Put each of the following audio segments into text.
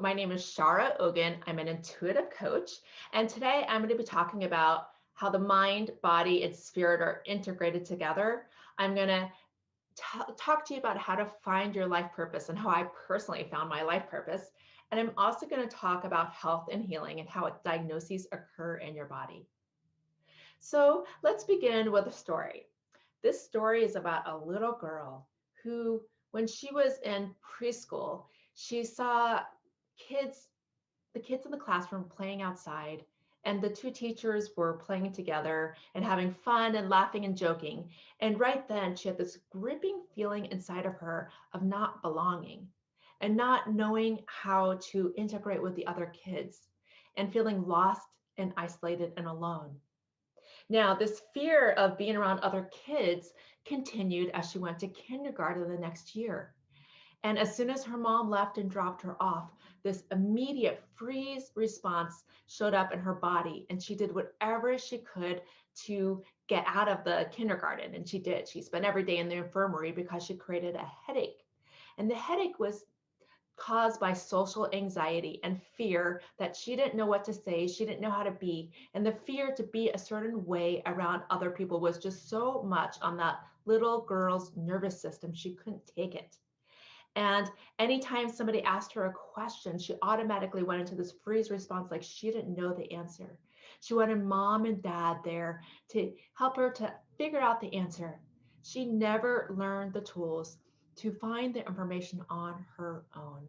my name is Shara Ogan. I'm an intuitive coach. And today I'm going to be talking about how the mind, body, and spirit are integrated together. I'm going to talk to you about how to find your life purpose and how I personally found my life purpose. And I'm also going to talk about health and healing and how diagnoses occur in your body. So let's begin with a story. This story is about a little girl who, when she was in preschool, she saw kids, the kids in the classroom playing outside, and the two teachers were playing together and having fun and laughing and joking. And right then, she had this gripping feeling inside of her of not belonging and not knowing how to integrate with the other kids and feeling lost and isolated and alone. Now, this fear of being around other kids continued as she went to kindergarten the next year. And as soon as her mom left and dropped her off, this immediate freeze response showed up in her body. And she did whatever she could to get out of the kindergarten. And she did. She spent every day in the infirmary because she created a headache. And the headache was caused by social anxiety and fear that she didn't know what to say, she didn't know how to be, and the fear to be a certain way around other people was just so much on that little girl's nervous system, she couldn't take it. And anytime somebody asked her a question, she automatically went into this freeze response like she didn't know the answer. She wanted mom and dad there to help her to figure out the answer. She never learned the tools to find the information on her own.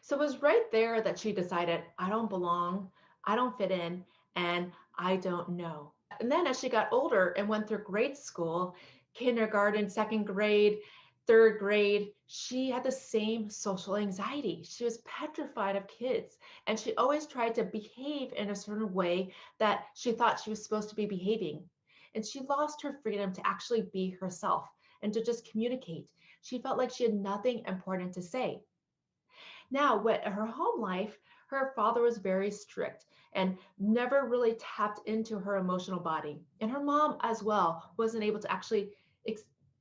So it was right there that she decided, I don't belong, I don't fit in, and I don't know. And then as she got older and went through grade school, kindergarten, second grade, third grade, she had the same social anxiety. She was petrified of kids, and she always tried to behave in a certain way that she thought she was supposed to be behaving. And she lost her freedom to actually be herself and to just communicate. She felt like she had nothing important to say. Now, with her home life, her father was very strict and never really tapped into her emotional body. And her mom as well wasn't able to actually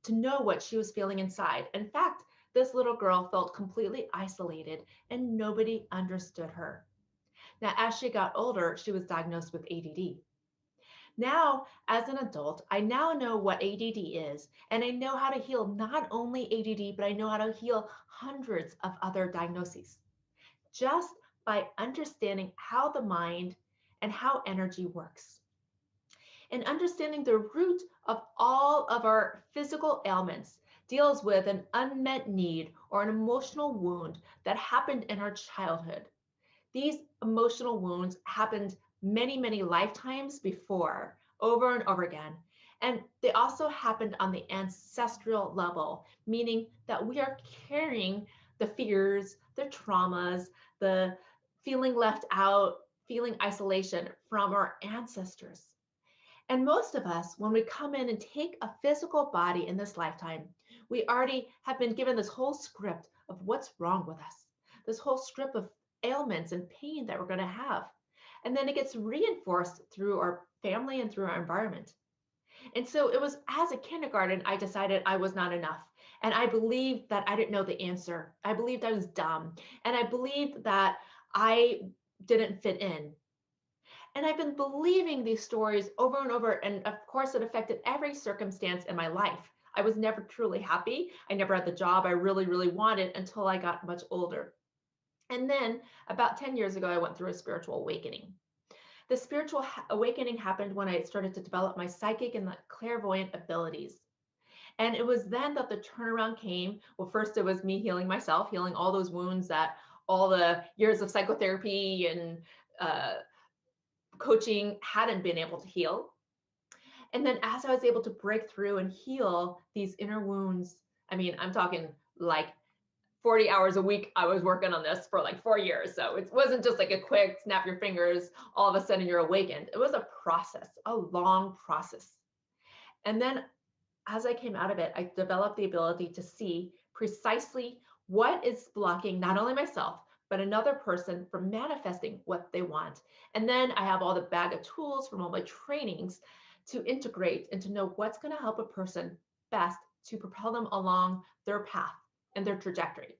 to know what she was feeling inside. In fact, this little girl felt completely isolated and nobody understood her. Now, as she got older, she was diagnosed with ADD. Now, as an adult, I now know what ADD is, and I know how to heal not only ADD, but I know how to heal hundreds of other diagnoses just by understanding how the mind and how energy works. And understanding the root of all of our physical ailments deals with an unmet need or an emotional wound that happened in our childhood. These emotional wounds happened many, many lifetimes before, over and over again. And they also happened on the ancestral level, meaning that we are carrying the fears, the traumas, the feeling left out, feeling isolation from our ancestors. And most of us, when we come in and take a physical body in this lifetime, we already have been given this whole script of what's wrong with us, this whole script of ailments and pain that we're going to have. And then it gets reinforced through our family and through our environment. And so it was as a kindergarten, I decided I was not enough. And I believed that I didn't know the answer. I believed I was dumb. And I believed that I didn't fit in. And I've been believing these stories over and over. And of course, it affected every circumstance in my life. I was never truly happy. I never had the job I really, really wanted until I got much older. And then about 10 years ago, I went through a spiritual awakening. The spiritual awakening happened when I started to develop my psychic and clairvoyant abilities. And it was then that the turnaround came. Well, first it was me healing myself, healing all those wounds that all the years of psychotherapy and coaching hadn't been able to heal. And then as I was able to break through and heal these inner wounds, I mean, I'm talking like 40 hours a week, I was working on this for like 4 years. So it wasn't just like a quick snap your fingers, all of a sudden you're awakened. It was a process, a long process. And then as I came out of it, I developed the ability to see precisely what is blocking not only myself, but another person from manifesting what they want. And then I have all the bag of tools from all my trainings to integrate and to know what's going to help a person best to propel them along their path and their trajectory.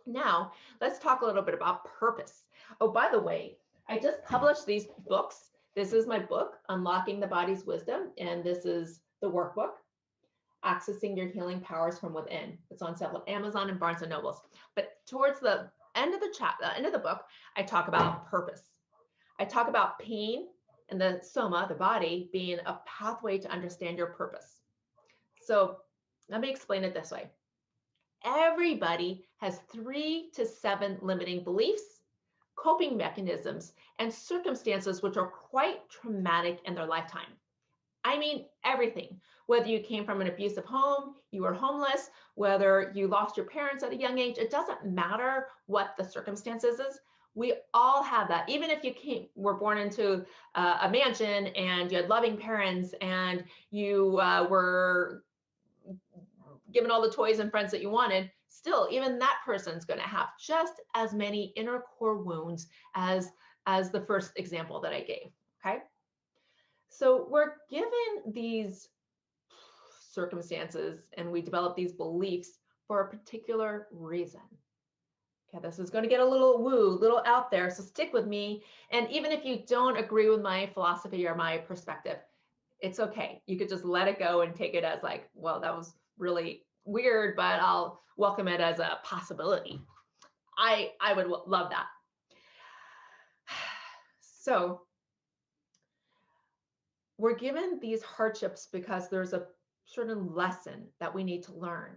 Now, let's talk a little bit about purpose. Oh, by the way, I just published these books. This is my book, Unlocking the Body's Wisdom, and this is the workbook, Accessing Your Healing Powers from Within. It's on sale at Amazon and Barnes and Nobles. But towards the end of the end of the book, I talk about purpose. I talk about pain and the soma, the body, being a pathway to understand your purpose. So let me explain it this way. Everybody has 3 to 7 limiting beliefs, coping mechanisms, and circumstances which are quite traumatic in their lifetime. I mean, everything. Whether you came from an abusive home, you were homeless, whether you lost your parents at a young age, it doesn't matter what the circumstances is. We all have that. Even if you were born into a mansion and you had loving parents and you were given all the toys and friends that you wanted, still, even that person's going to have just as many inner core wounds as the first example that I gave. Okay. So we're given these circumstances and we develop these beliefs for a particular reason. Okay, this is going to get a little woo, a little out there, so stick with me. And even if you don't agree with my philosophy or my perspective, it's okay. You could just let it go and take it as like, well, that was really weird, but I'll welcome it as a possibility. I would love that. So we're given these hardships because there's a certain lesson that we need to learn,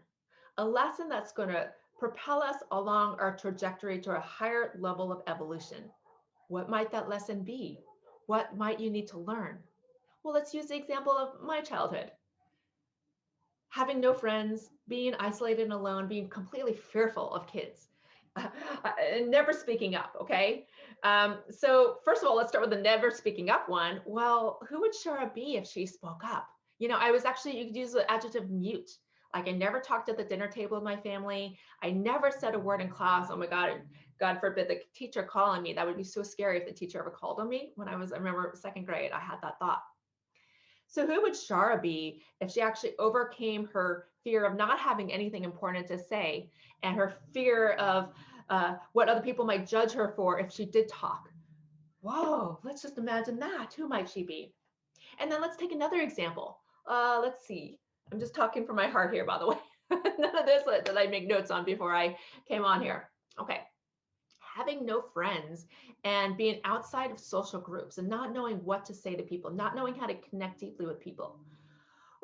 a lesson that's going to propel us along our trajectory to a higher level of evolution. What might that lesson be? What might you need to learn? Well, let's use the example of my childhood. Having no friends, being isolated and alone, being completely fearful of kids, and never speaking up. Okay. So first of all, let's start with the never speaking up one. Well, who would Shara be if she spoke up? I was actually, you could use the adjective mute. Like I never talked at the dinner table with my family. I never said a word in class. Oh my God, God forbid the teacher calling me. That would be so scary if the teacher ever called on me. I remember second grade, I had that thought. So who would Shara be if she actually overcame her fear of not having anything important to say and her fear of what other people might judge her for if she did talk? Whoa, let's just imagine that. Who might she be? And then let's take another example. Let's see. I'm just talking from my heart here, by the way. None of this that I make notes on before I came on here. Okay. Having no friends and being outside of social groups and not knowing what to say to people, not knowing how to connect deeply with people.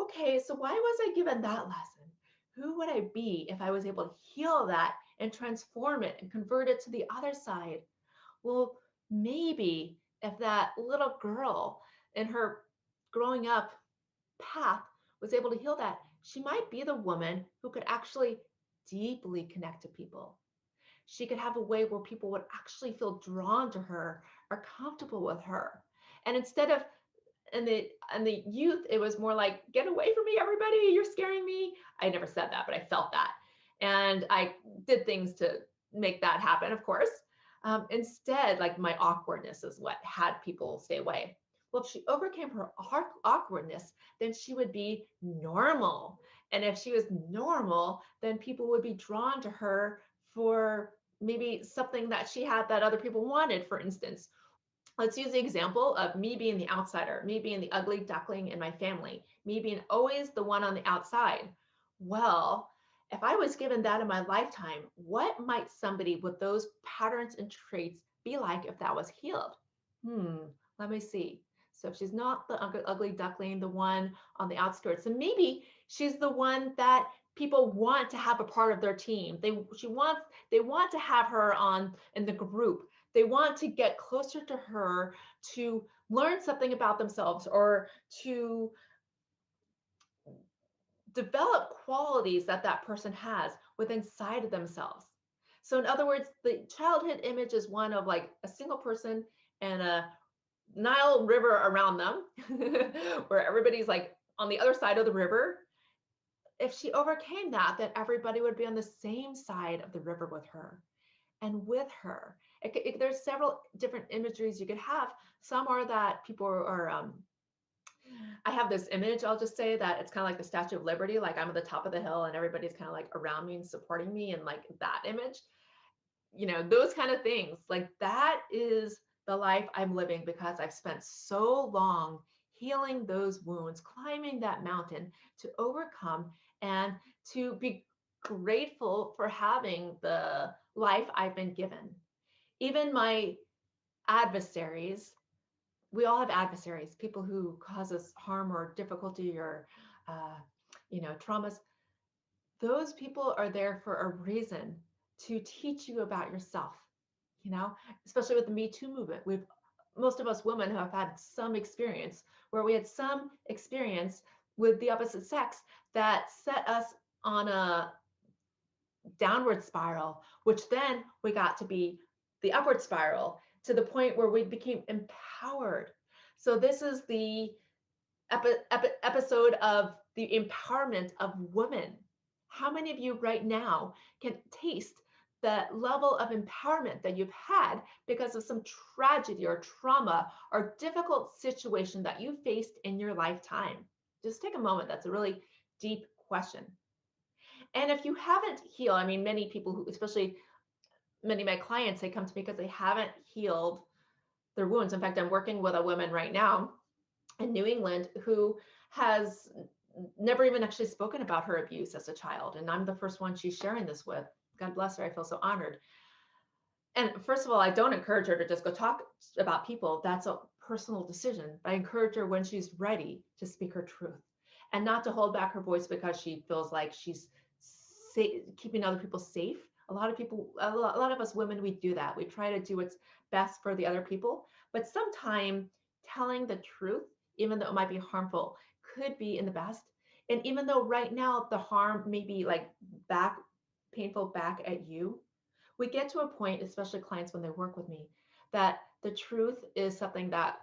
Okay, so why was I given that lesson? Who would I be if I was able to heal that and transform it and convert it to the other side? Well, maybe if that little girl in her growing up path was able to heal that, she might be the woman who could actually deeply connect to people. She could have a way where people would actually feel drawn to her or comfortable with her. And instead of in the youth, it was more like, get away from me, everybody, you're scaring me. I never said that, but I felt that. And I did things to make that happen, of course. Instead, like my awkwardness is what had people stay away. Well, if she overcame her awkwardness, then she would be normal. And if she was normal, then people would be drawn to her for maybe something that she had that other people wanted, for instance. Let's use the example of me being the outsider, me being the ugly duckling in my family, me being always the one on the outside. Well, if I was given that in my lifetime, what might somebody with those patterns and traits be like if that was healed? Let me see. So if she's not the ugly duckling, the one on the outskirts, then maybe she's the one that people want to have a part of their team. They want to have her on in the group. They want to get closer to her to learn something about themselves or to develop qualities that that person has within inside of themselves. So in other words, the childhood image is one of like a single person and a Nile River around them, where everybody's like on the other side of the river. If she overcame that, then everybody would be on the same side of the river with her and with her. There's several different imageries you could have. Some are that people are, I have this image, I'll just say that it's kind of like the Statue of Liberty, like I'm at the top of the hill and everybody's kind of like around me and supporting me and like that image. those kind of things. Like that is the life I'm living because I've spent so long healing those wounds, climbing that mountain to overcome and to be grateful for having the life I've been given. Even my adversaries, we all have adversaries, people who cause us harm or difficulty or, uh, traumas. Those people are there for a reason to teach you about yourself, you know, especially with the Me Too movement. Most of us women have had some experience where we had some experience with the opposite sex that set us on a downward spiral, which then we got to be the upward spiral to the point where we became empowered. So this is the episode of the empowerment of women. How many of you right now can taste the level of empowerment that you've had because of some tragedy or trauma or difficult situation that you faced in your lifetime? Just take a moment. That's a really deep question. And if you haven't healed, I mean, many people who, especially many of my clients, they come to me because they haven't healed their wounds. In fact, I'm working with a woman right now in New England who has never even actually spoken about her abuse as a child. And I'm the first one she's sharing this with. God bless her. I feel so honored. And first of all, I don't encourage her to just go talk about people. That's a personal decision. I encourage her when she's ready to speak her truth and not to hold back her voice because she feels like she's keeping other people safe. A lot of people, a lot of us women, we do that. We try to do what's best for the other people, but sometimes telling the truth, even though it might be harmful, could be in the best. And even though right now the harm may be like painful back at you, we get to a point, especially clients when they work with me, that the truth is something that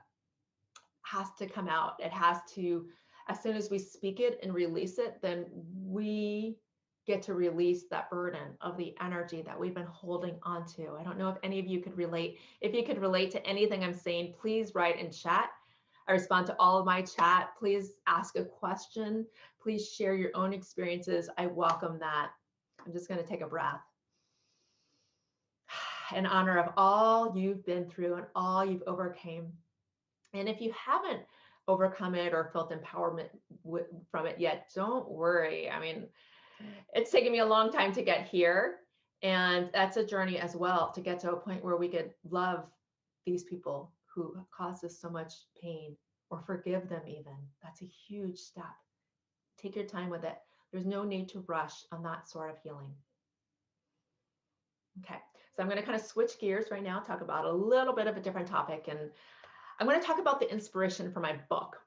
has to come out. It has to, as soon as we speak it and release it, then we get to release that burden of the energy that we've been holding on to. I don't know if any of you could relate. If you could relate to anything I'm saying, please write in chat. I respond to all of my chat. Please ask a question. Please share your own experiences. I welcome that. I'm just going to take a breath in honor of all you've been through and all you've overcame. And if you haven't overcome it or felt empowerment from it yet, don't worry. I mean, it's taken me a long time to get here. And that's a journey as well, to get to a point where we could love these people who have caused us so much pain or forgive them even. That's a huge step. Take your time with it. There's no need to rush on that sort of healing. Okay, so I'm going to kind of switch gears right now, talk about a little bit of a different topic. And I'm going to talk about the inspiration for my book.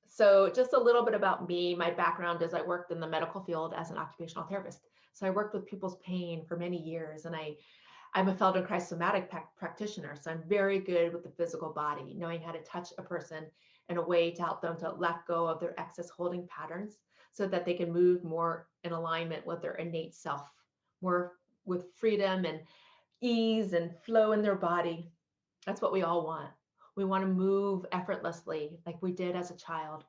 So just a little bit about me. My background is I worked in the medical field as an occupational therapist. So I worked with people's pain for many years, and I'm a Feldenkrais somatic practitioner. So I'm very good with the physical body, knowing how to touch a person in a way to help them to let go of their excess holding patterns so that they can move more in alignment with their innate self, more with freedom and ease and flow in their body. That's what we all want. We want to move effortlessly like we did as a child.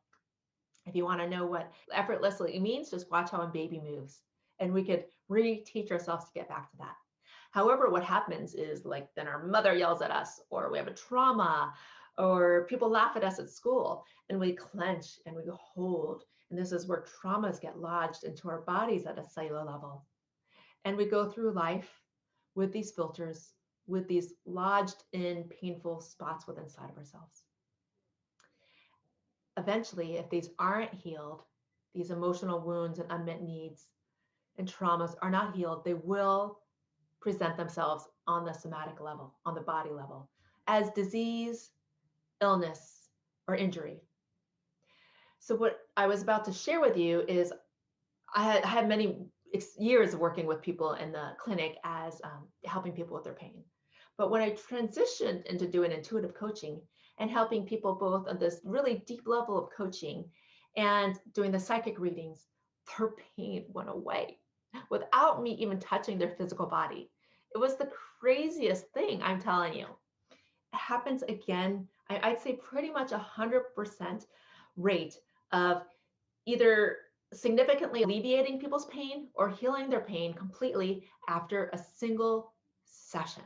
If you want to know what effortlessly means, just watch how a baby moves. And we could reteach ourselves to get back to that. However, what happens is like then our mother yells at us, or we have a trauma, or people laugh at us at school, and we clench and we hold. And this is where traumas get lodged into our bodies at a cellular level. And we go through life with these filters, with these lodged in painful spots within inside of ourselves. Eventually, if these aren't healed, these emotional wounds and unmet needs and traumas are not healed, they will present themselves on the somatic level, on the body level, as disease, illness, or injury. So what I was about to share with you is I had many years of working with people in the clinic as helping people with their pain. But when I transitioned into doing intuitive coaching and helping people both on this really deep level of coaching and doing the psychic readings, their pain went away without me even touching their physical body. It was the craziest thing, I'm telling you. It happens again, I'd say pretty much 100% rate of either significantly alleviating people's pain or healing their pain completely after a single session.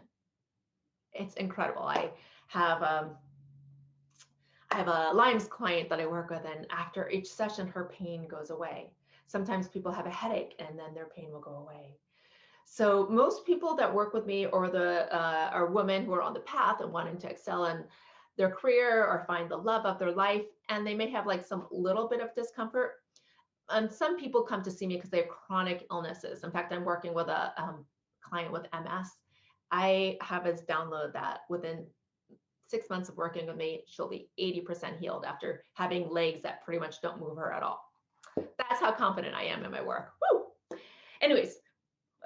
It's incredible. Have um, I have a Lyme's client that I work with, and after each session, her pain goes away. Sometimes people have a headache, and then their pain will go away. So most people that work with me are women who are on the path and wanting to excel in their career or find the love of their life, and they may have like some little bit of discomfort. And some people come to see me because they have chronic illnesses. In fact, I'm working with a client with MS. I have us download that within 6 months of working with me, she'll be 80% healed after having legs that pretty much don't move her at all. That's how confident I am in my work. Woo! Anyways,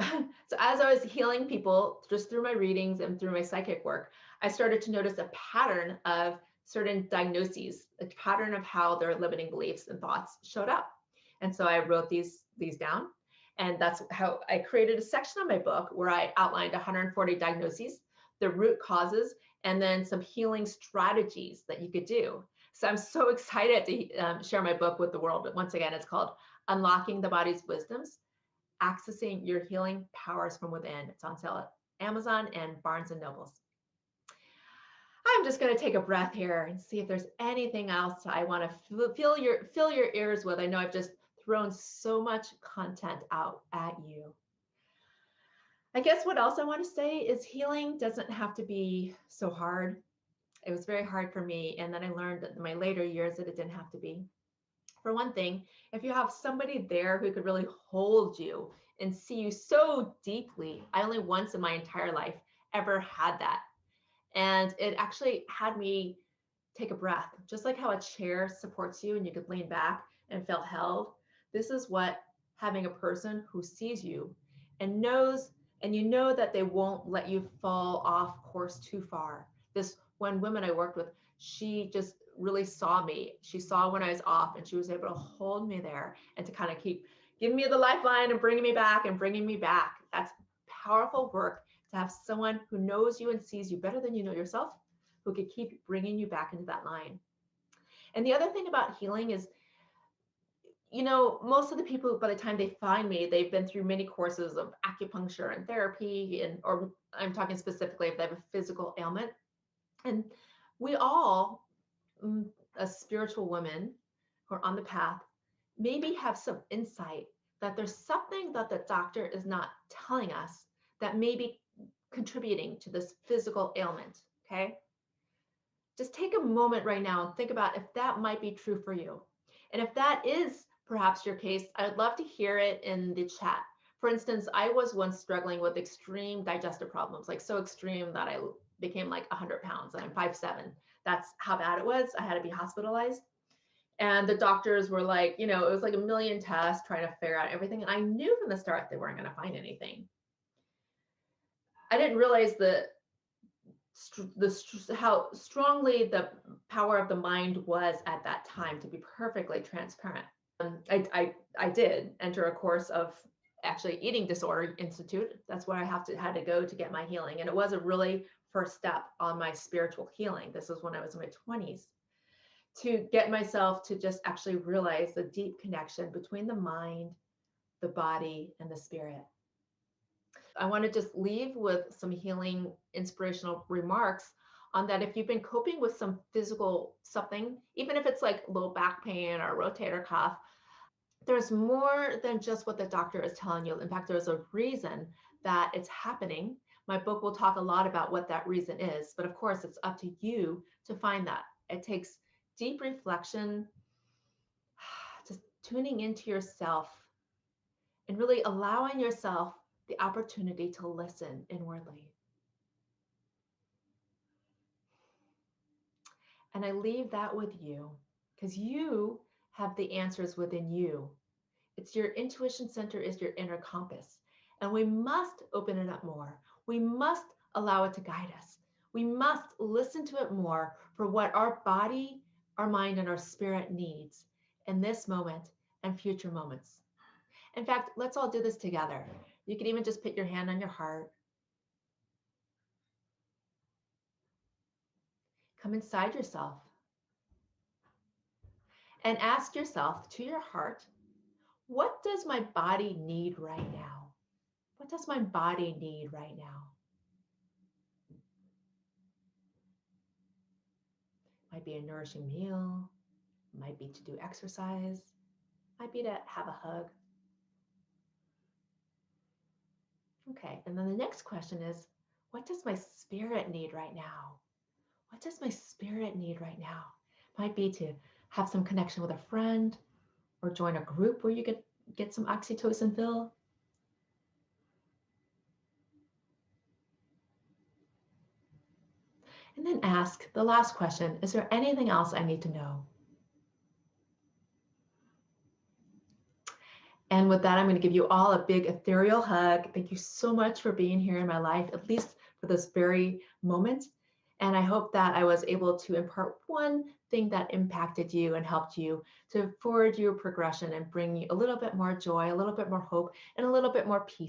so as I was healing people just through my readings and through my psychic work, I started to notice a pattern of certain diagnoses, a pattern of how their limiting beliefs and thoughts showed up. And so I wrote these down. And that's how I created a section of my book where I outlined 140 diagnoses, the root causes, and then some healing strategies that you could do. So I'm so excited to share my book with the world. But once again, it's called Unlocking the Body's Wisdoms, Accessing Your Healing Powers from Within. It's on sale at Amazon and Barnes and Nobles. I'm just going to take a breath here and see if there's anything else I want to fill your ears with. I know I've just thrown so much content out at you. I guess what else I want to say is healing doesn't have to be so hard. It was very hard for me, and then I learned in my later years that it didn't have to be. For one thing, if you have somebody there who could really hold you and see you so deeply, I only once in my entire life ever had that. And it actually had me take a breath, just like how a chair supports you and you could lean back and feel held. This is what having a person who sees you and knows, and you know that they won't let you fall off course too far. This one woman I worked with, she just really saw me. She saw when I was off, and she was able to hold me there and to kind of keep giving me the lifeline and bringing me back and bringing me back. That's powerful work, to have someone who knows you and sees you better than you know yourself, who could keep bringing you back into that line. And the other thing about healing is, most of the people, by the time they find me, they've been through many courses of acupuncture and therapy, or I'm talking specifically if they have a physical ailment. And we all, as spiritual women who are on the path, maybe have some insight that there's something that the doctor is not telling us that may be contributing to this physical ailment. Okay. Just take a moment right now and think about if that might be true for you. And if that is perhaps your case, I'd love to hear it in the chat. For instance, I was once struggling with extreme digestive problems, like so extreme that I became like 100 pounds, and I'm 5'7". That's how bad it was. I had to be hospitalized. And the doctors were like, it was like a million tests trying to figure out everything. And I knew from the start they weren't going to find anything. I didn't realize how strongly the power of the mind was at that time, to be perfectly transparent. I did enter a course of actually Eating Disorder Institute. That's where I had to go to get my healing. And it was a really first step on my spiritual healing. This was when I was in my 20s, to get myself to just actually realize the deep connection between the mind, the body, and the spirit. I want to just leave with some healing, inspirational remarks on that. If you've been coping with some physical something, even if it's like low back pain or rotator cuff, there's more than just what the doctor is telling you. In fact, there's a reason that it's happening. My book will talk a lot about what that reason is, but of course, it's up to you to find that. It takes deep reflection, just tuning into yourself and really allowing yourself the opportunity to listen inwardly. And I leave that with you, because you have the answers within you. It's your intuition center, is your inner compass. And we must open it up more. We must allow it to guide us. We must listen to it more for what our body, our mind, and our spirit needs in this moment and future moments. In fact, let's all do this together. You can even just put your hand on your heart. Come inside yourself and ask yourself, to your heart, what does my body need right now? What does my body need right now? Might be a nourishing meal, might be to do exercise, might be to have a hug. Okay, and then the next question is, what does my spirit need right now? What does my spirit need right now? Might be to have some connection with a friend or join a group where you get some oxytocin fill. And then ask the last question, is there anything else I need to know? And with that, I'm going to give you all a big ethereal hug. Thank you so much for being here in my life, at least for this very moment. And I hope that I was able to impart one thing that impacted you and helped you to forward your progression and bring you a little bit more joy, a little bit more hope, and a little bit more peace.